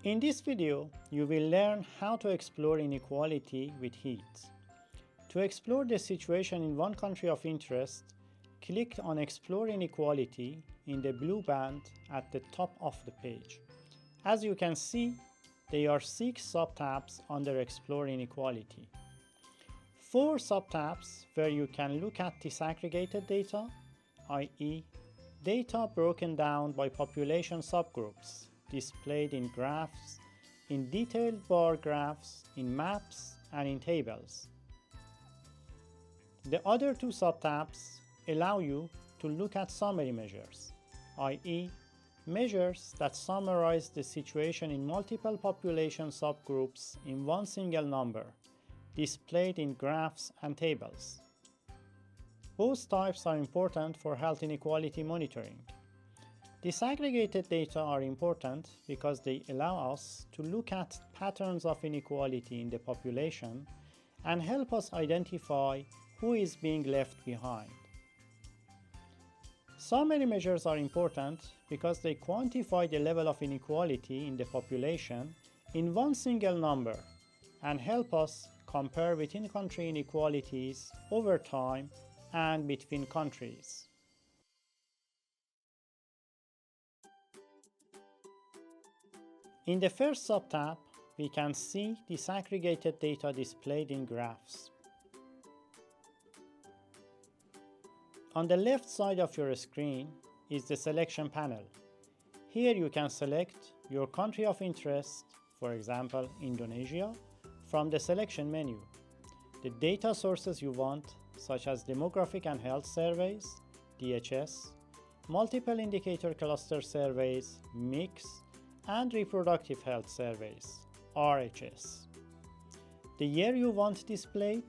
In this video, you will learn how to explore inequality with heat. To explore the situation in one country of interest, click on Explore Inequality in the blue band at the top of the page. As you can see, there are 6 subtabs under Explore Inequality. 4 subtabs where you can look at disaggregated data, i.e., data broken down by population subgroups, displayed in graphs, in detailed bar graphs, in maps, and in tables. The other 2 subtabs allow you to look at summary measures, i.e., measures that summarize the situation in multiple population subgroups in one single number, displayed in graphs and tables. Both types are important for health inequality monitoring. Disaggregated data are important because they allow us to look at patterns of inequality in the population and help us identify who is being left behind. Summary measures are important because they quantify the level of inequality in the population in one single number and help us compare within country inequalities over time and between countries. In the first subtab, we can see disaggregated data displayed in graphs. On the left side of your screen is the selection panel. Here you can select your country of interest, for example, Indonesia, from the selection menu. The data sources you want, such as demographic and health surveys, DHS, multiple indicator cluster surveys, MICS, and reproductive health surveys, RHS. The year you want displayed,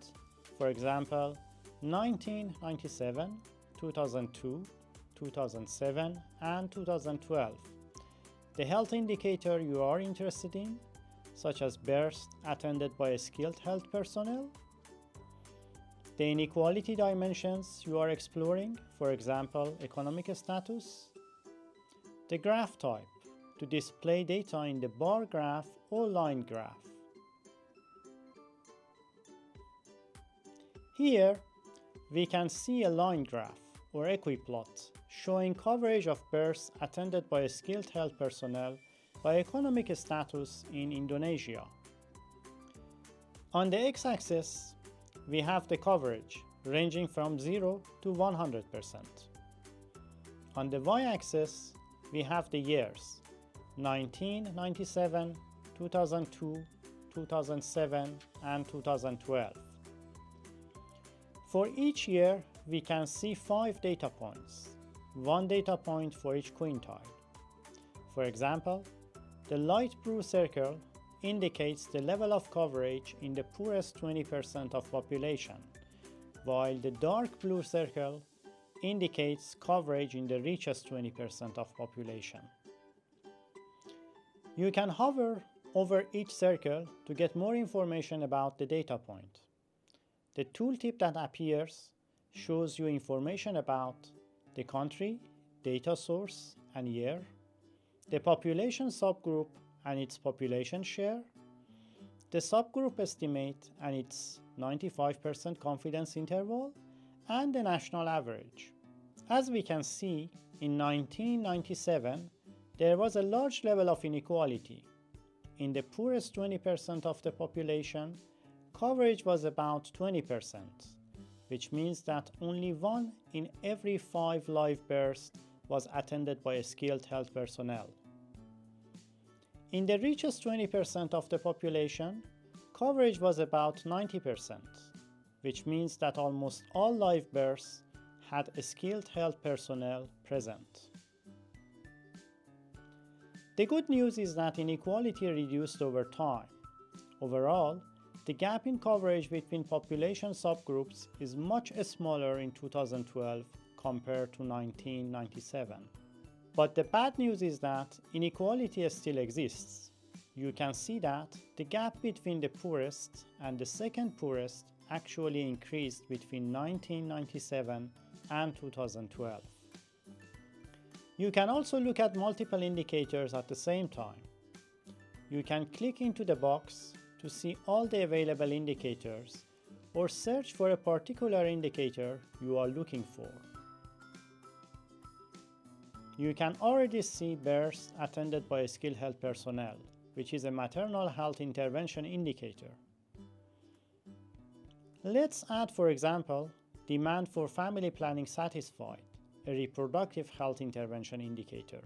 for example, 1997, 2002, 2007, and 2012. The health indicator you are interested in, such as births attended by skilled health personnel. The inequality dimensions you are exploring, for example, economic status. The graph type, to display data in the bar graph or line graph. Here, we can see a line graph or equiplot showing coverage of births attended by skilled health personnel by economic status in Indonesia. On the x-axis, we have the coverage ranging from 0 to 100%. On the y-axis, we have the years 1997, 2002, 2007, and 2012. For each year, we can see 5 data points, 1 data point for each quintile. For example, the light blue circle indicates the level of coverage in the poorest 20% of population, while the dark blue circle indicates coverage in the richest 20% of population. You can hover over each circle to get more information about the data point. The tooltip that appears shows you information about the country, data source, and year, the population subgroup and its population share, the subgroup estimate and its 95% confidence interval, and the national average. As we can see, in 1997, there was a large level of inequality. In the poorest 20% of the population, coverage was about 20%, which means that only 1 in every 5 live births was attended by skilled health personnel. In the richest 20% of the population, coverage was about 90%, which means that almost all live births had skilled health personnel present. The good news is that inequality reduced over time. Overall, the gap in coverage between population subgroups is much smaller in 2012 compared to 1997. But the bad news is that inequality still exists. You can see that the gap between the poorest and the second poorest actually increased between 1997 and 2012. You can also look at multiple indicators at the same time. you can click into the box to see all the available indicators or search for a particular indicator you are looking for. You can already see births attended by skilled health personnel, which is a maternal health intervention indicator. Let's add, for example, demand for family planning satisfied, a reproductive health intervention indicator,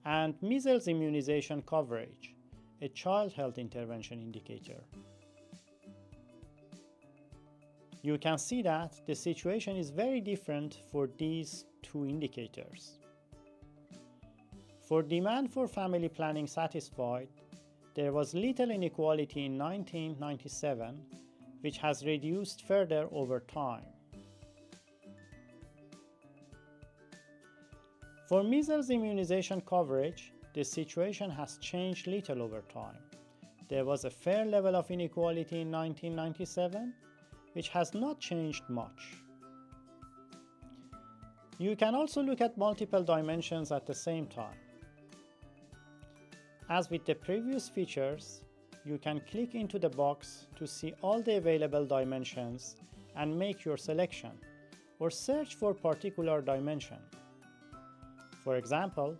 and measles immunization coverage, a child health intervention indicator. You can see that the situation is very different for these two indicators. For demand for family planning satisfied, there was little inequality in 1997, which has reduced further over time. For measles immunization coverage, the situation has changed little over time. There was a fair level of inequality in 1997, which has not changed much. You can also look at multiple dimensions at the same time. As with the previous features, you can click into the box to see all the available dimensions and make your selection, or search for a particular dimension. For example,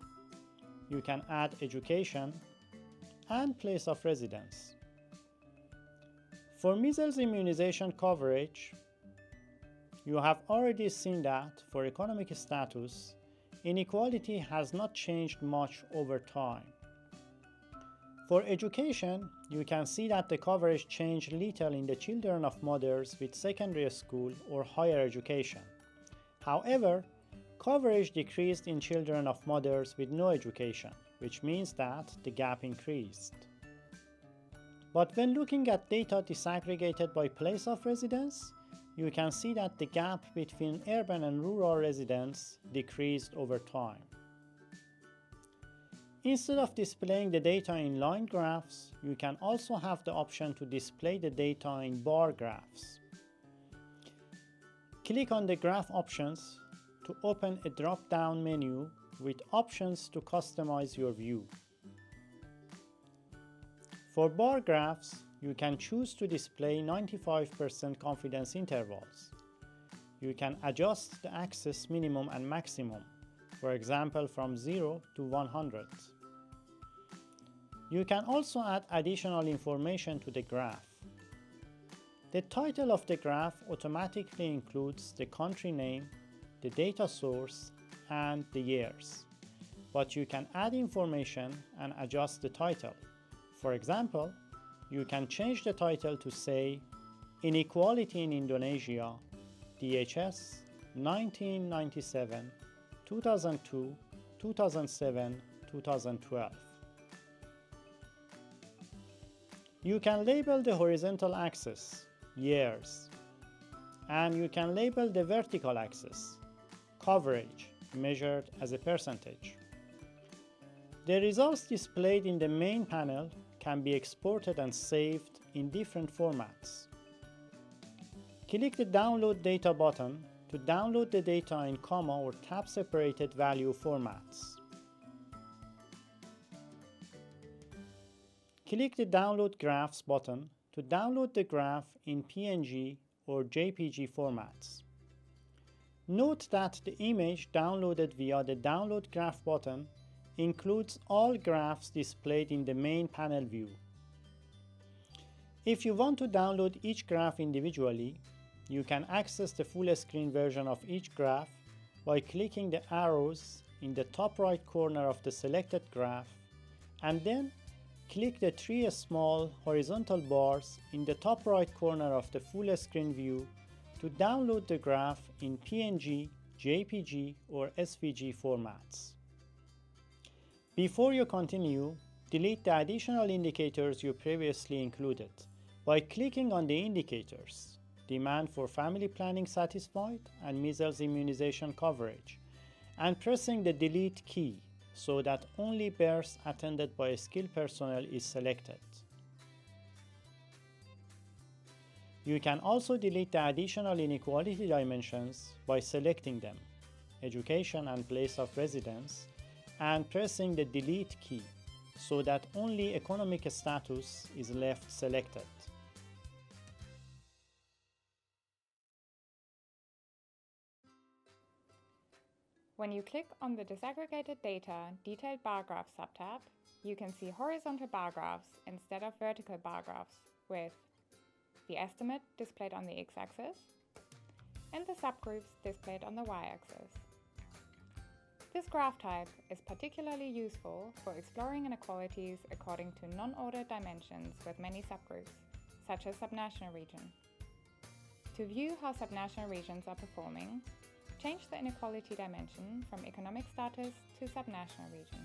you can add education and place of residence. For measles immunization coverage, you have already seen that for economic status, inequality has not changed much over time. For education, you can see that the coverage changed little in the children of mothers with secondary school or higher education. However, coverage decreased in children of mothers with no education, which means that the gap increased. But when looking at data disaggregated by place of residence, you can see that the gap between urban and rural residents decreased over time. Instead of displaying the data in line graphs, you can also have the option to display the data in bar graphs. Click on the graph options to open a drop-down menu with options to customize your view. For bar graphs, you can choose to display 95% confidence intervals. You can adjust the axis minimum and maximum, for example from 0 to 100. You can also add additional information to the graph. The title of the graph automatically includes the country name, the data source, and the years. But you can add information and adjust the title. For example, you can change the title to say Inequality in Indonesia, DHS 1997, 2002, 2007, 2012. You can label the horizontal axis, years, and you can label the vertical axis, coverage, measured as a percentage. The results displayed in the main panel can be exported and saved in different formats. Click the Download Data button to download the data in comma or tab-separated value formats. Click the Download Graphs button to download the graph in PNG or JPG formats. Note that the image downloaded via the Download Graph button includes all graphs displayed in the main panel view. If you want to download each graph individually, you can access the full screen version of each graph by clicking the arrows in the top right corner of the selected graph, and then click the three small horizontal bars in the top right corner of the full screen view to download the graph in PNG, JPG, or SVG formats. Before you continue, delete the additional indicators you previously included by clicking on the indicators, demand for family planning satisfied and measles immunization coverage, and pressing the delete key so that only births attended by skilled personnel is selected. You can also delete the additional inequality dimensions by selecting them, education and place of residence, and pressing the delete key. so that only economic status is left selected. When you click on the Disaggregated Data Detailed Bar Graph subtab, you can see horizontal bar graphs instead of vertical bar graphs, with the estimate displayed on the x-axis and the subgroups displayed on the y-axis. This graph type is particularly useful for exploring inequalities according to non-ordered dimensions with many subgroups, such as subnational region. To view how subnational regions are performing, change the inequality dimension from economic status to subnational region.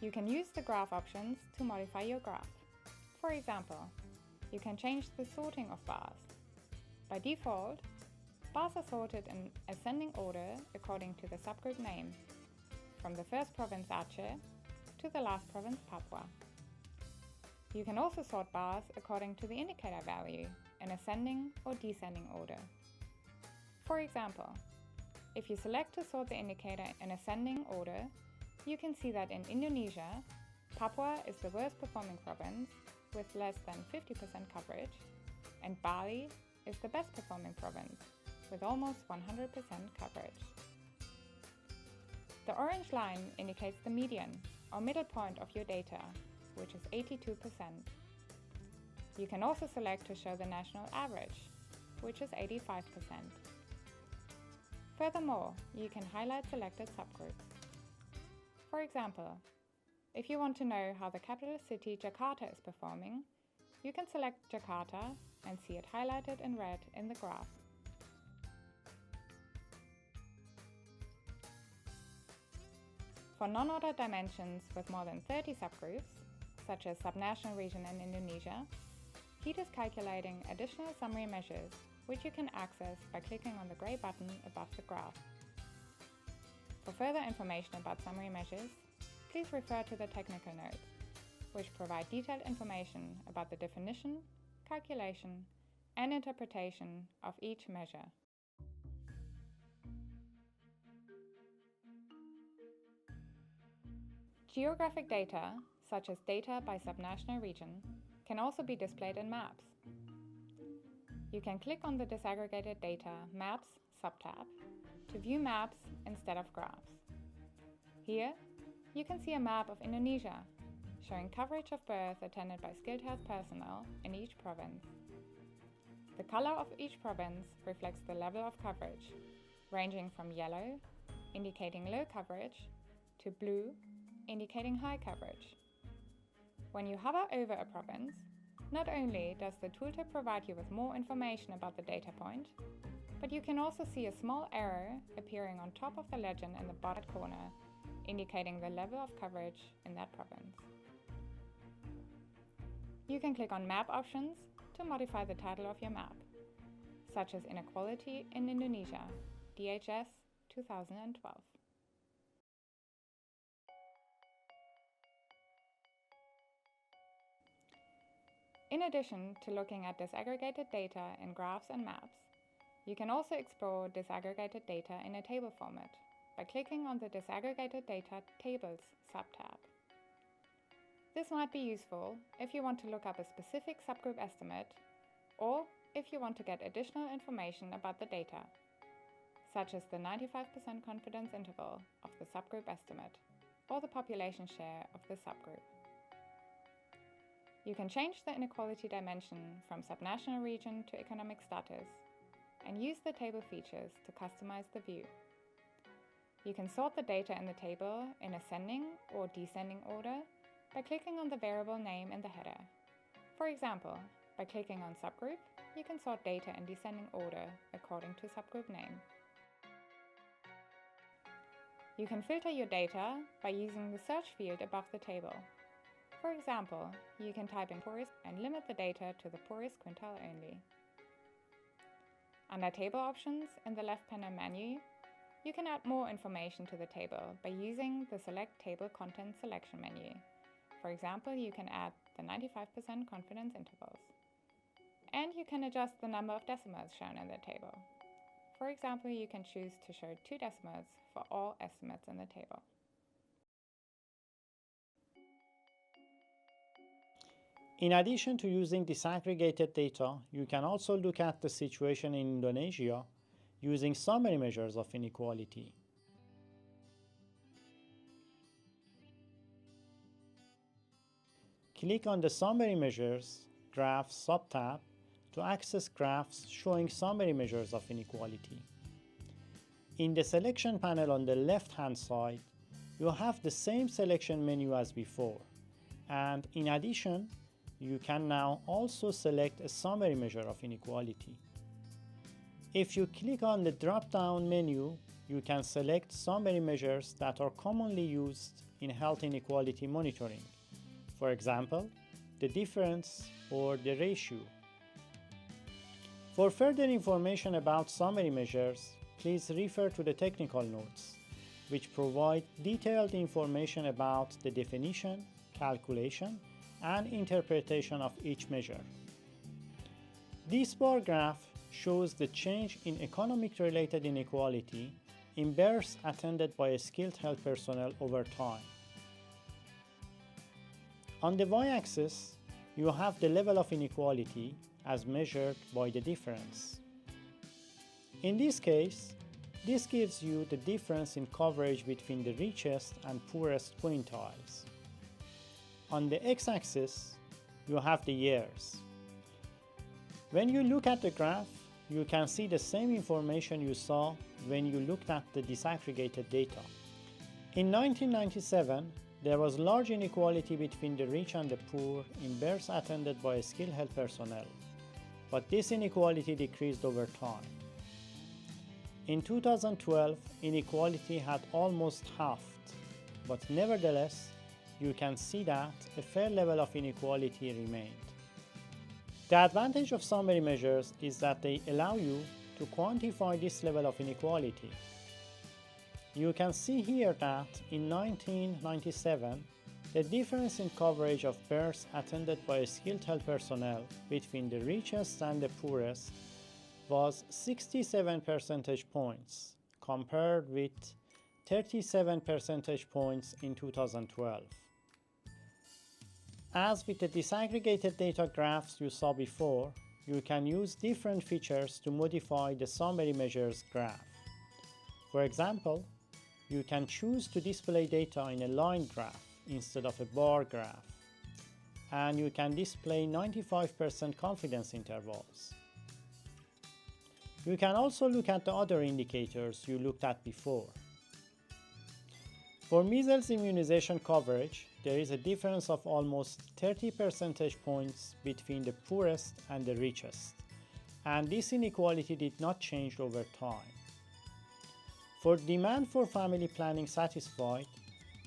You can use the graph options to modify your graph. For example, you can change the sorting of bars. By default, bars are sorted in ascending order according to the subgroup name, from the first province Aceh to the last province Papua. You can also sort bars according to the indicator value in ascending or descending order. For example, if you select to sort the indicator in ascending order, you can see that in Indonesia, Papua is the worst performing province with less than 50% coverage, and Bali is the best performing province with almost 100% coverage. The orange line indicates the median or middle point of your data, which is 82%. You can also select to show the national average, which is 85%. Furthermore, you can highlight selected subgroups. For example, if you want to know how the capital city Jakarta is performing, you can select Jakarta and see it highlighted in red in the graph. For non-ordered dimensions with more than 30 subgroups, such as subnational region in Indonesia, HEAT is calculating additional summary measures, which you can access by clicking on the grey button above the graph. For further information about summary measures, please refer to the technical notes, which provide detailed information about the definition, calculation, and interpretation of each measure. Geographic data, such as data by subnational region, can also be displayed in maps. You can click on the Disaggregated Data Maps subtab to view maps instead of graphs. Here, you can see a map of Indonesia, showing coverage of births attended by skilled health personnel in each province. The color of each province reflects the level of coverage, ranging from yellow, indicating low coverage, to blue, indicating high coverage. When you hover over a province, not only does the tooltip provide you with more information about the data point, but you can also see a small arrow appearing on top of the legend in the bottom corner, indicating the level of coverage in that province. You can click on Map options to modify the title of your map, such as Inequality in Indonesia, DHS 2012. In addition to looking at disaggregated data in graphs and maps, you can also explore disaggregated data in a table format by clicking on the Disaggregated Data Tables subtab. This might be useful if you want to look up a specific subgroup estimate, or if you want to get additional information about the data, such as the 95% confidence interval of the subgroup estimate or the population share of the subgroup. You can change the inequality dimension from subnational region to economic status and use the table features to customize the view. You can sort the data in the table in ascending or descending order by clicking on the variable name in the header. For example, by clicking on subgroup, you can sort data in descending order according to subgroup name. You can filter your data by using the search field above the table. For example, you can type in poorest and limit the data to the poorest quintile only. Under Table Options in the left panel menu, you can add more information to the table by using the Select Table Content selection menu. For example, you can add the 95% confidence intervals. And you can adjust the number of decimals shown in the table. For example, you can choose to show 2 decimals for all estimates in the table. In addition to using disaggregated data, you can also look at the situation in Indonesia using summary measures of inequality. Click on the Summary Measures Graphs subtab to access graphs showing summary measures of inequality. In the selection panel on the left-hand side, you have the same selection menu as before, and in addition, you can now also select a summary measure of inequality. If you click on the drop-down menu, you can select summary measures that are commonly used in health inequality monitoring. For example, the difference or the ratio. For further information about summary measures, please refer to the technical notes, which provide detailed information about the definition, calculation, and interpretation of each measure. This bar graph shows the change in economic-related inequality in births attended by skilled health personnel over time. On the y-axis, you have the level of inequality as measured by the difference. In this case, this gives you the difference in coverage between the richest and poorest quintiles. On the x-axis, you have the years. When you look at the graph, you can see the same information you saw when you looked at the disaggregated data. In 1997, there was large inequality between the rich and the poor in births attended by skilled health personnel, but this inequality decreased over time. In 2012, inequality had almost halved, but nevertheless, you can see that a fair level of inequality remained. The advantage of summary measures is that they allow you to quantify this level of inequality. You can see here that in 1997, the difference in coverage of births attended by skilled health personnel between the richest and the poorest was 67 percentage points, compared with 37 percentage points in 2012. As with the disaggregated data graphs you saw before, you can use different features to modify the summary measures graph. For example, you can choose to display data in a line graph instead of a bar graph, and you can display 95% confidence intervals. You can also look at the other indicators you looked at before. For measles immunization coverage, there is a difference of almost 30 percentage points between the poorest and the richest, and this inequality did not change over time. For demand for family planning satisfied,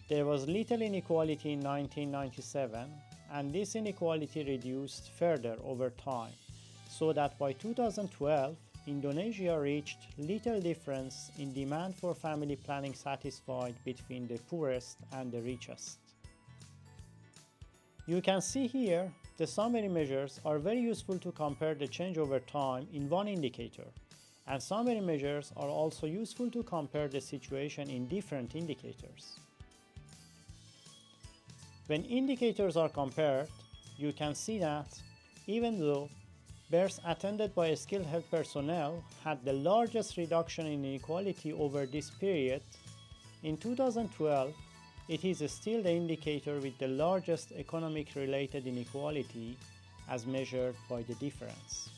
there was little inequality in 1997, and this inequality reduced further over time, so that by 2012, Indonesia reached little difference in demand for family planning satisfied between the poorest and the richest. You can see here the summary measures are very useful to compare the change over time in one indicator, and summary measures are also useful to compare the situation in different indicators. When indicators are compared, you can see that even though births attended by skilled health personnel had the largest reduction in inequality over this period, in 2012, it is still the indicator with the largest economic-related inequality as measured by the difference.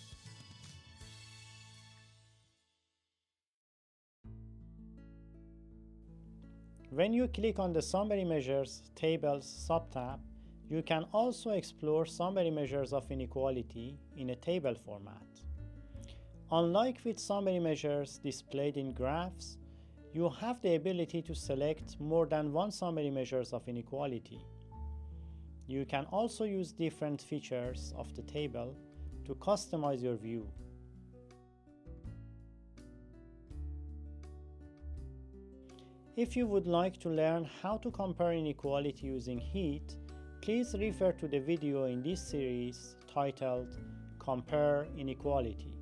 When you click on the Summary Measures Tables subtab, you can also explore summary measures of inequality in a table format. Unlike with summary measures displayed in graphs, you have the ability to select more than one summary measures of inequality. You can also use different features of the table to customize your view. If you would like to learn how to compare inequality using heat, please refer to the video in this series titled Compare Inequality.